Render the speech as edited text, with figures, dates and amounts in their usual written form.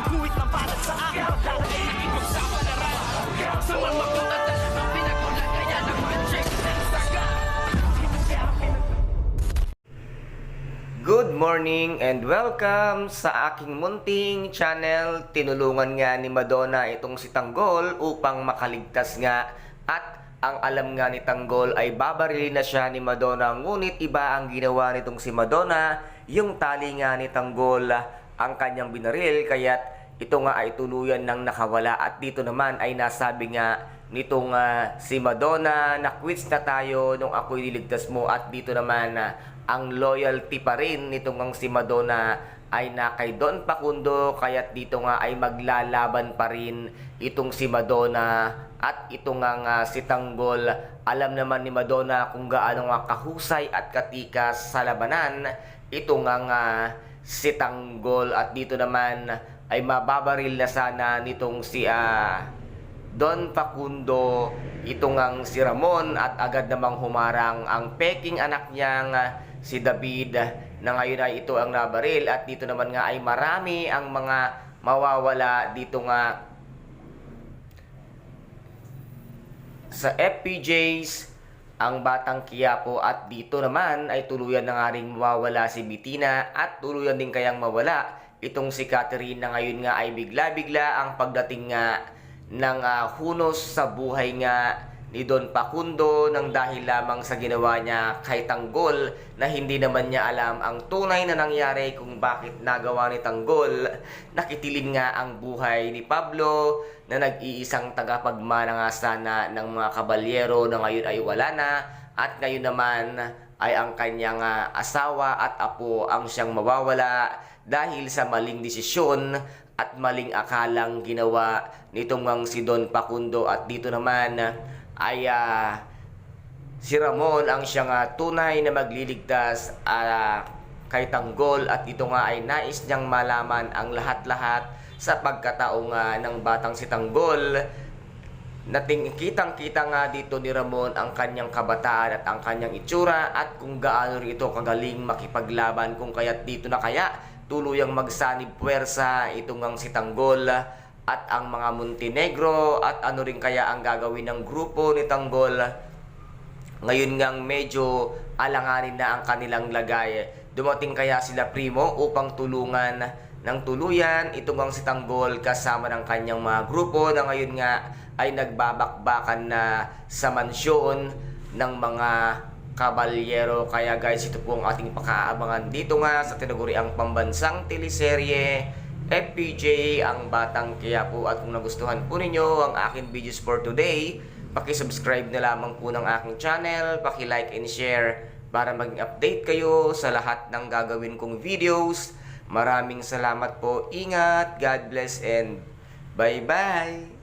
guhit ng balat sa akin. Dahil ay ipagsapalaran sa mga magulat talagang pinagulat. Kaya nag-magic ng saga. Good morning and welcome sa aking munting channel. Tinulungan nga ni Madonna itong si Tanggol upang makaligtas nga, at ang alam nga ni Tanggol ay babarilin na siya ni Madonna. Ngunit iba ang ginawa nitong si Madonna. Yung tali nga ni Tanggol ang kanyang binaril, kaya't ito nga ay tuluyan ng nakawala. At dito naman ay nasabi nga nitong si Madonna na quits na tayo nung ako'y niligtas mo. At dito naman ang loyalty pa rin nitong ang si Madonna ay na kay Don Facundo, kaya't dito nga ay maglalaban pa rin itong si Madonna. At ito nga si Tanggol, alam naman ni Madonna kung gaano nga kahusay at katikas sa labanan ito nga si Tanggol. At dito naman ay mababaril na sana nitong si Don Facundo ito ngang si Ramon, at agad namang humarang ang peking anak niyang si David, na ngayon ay ito ang nabaril. At dito naman nga ay marami ang mga mawawala dito nga sa FPJs ang Batang Quiapo. At dito naman ay tuluyan na nga rin mawawala si Bitina, at tuluyan din kayang mawala itong si Catherine, na ngayon nga ay bigla-bigla ang pagdating nga ng hunos sa buhay nga ni Don Facundo, nang dahil lamang sa ginawa niya kay Tanggol, na hindi naman niya alam ang tunay na nangyari kung bakit nagawa ni Tanggol. Nakitilin nga ang buhay ni Pablo, na nag-iisang tagapagmana nga sana ng mga kabalyero, na ngayon ay wala na. At ngayon naman ay ang kanyang asawa at apo ang siyang mawawala dahil sa maling desisyon at maling akalang ginawa nitong si Don Facundo. At dito naman ay si Ramon ang siyang tunay na magliligtas kay Tanggol. At ito nga ay nais niyang malaman ang lahat-lahat sa pagkataong ng batang si Tanggol. Kitang-kita nga dito ni Ramon ang kanyang kabataan at ang kanyang itsura, at kung gaano rin ito kagaling makipaglaban, kung kaya't dito na kaya tuluyang magsanib puwersa itong ang si Tanggol at ang mga Montenegro. At ano rin kaya ang gagawin ng grupo ni Tanggol ngayon ngang medyo alanganin na ang kanilang lagay? Dumating kaya sila Primo upang tulungan ng tuluyan itong ang si Tanggol kasama ng kanyang mga grupo, na ngayon nga ay nagbabakbakan na sa mansyon ng mga kabalyero. Kaya guys, ito po ang ating pakaabangan dito nga sa tinaguriang pambansang teleserye FPJ, ang Batang Quiapo. At kung nagustuhan po ninyo ang aking videos for today, paki-subscribe na lamang po ng aking channel, paki-like and share para maging update kayo sa lahat ng gagawin kong videos. Maraming salamat po, ingat, God bless, and bye-bye!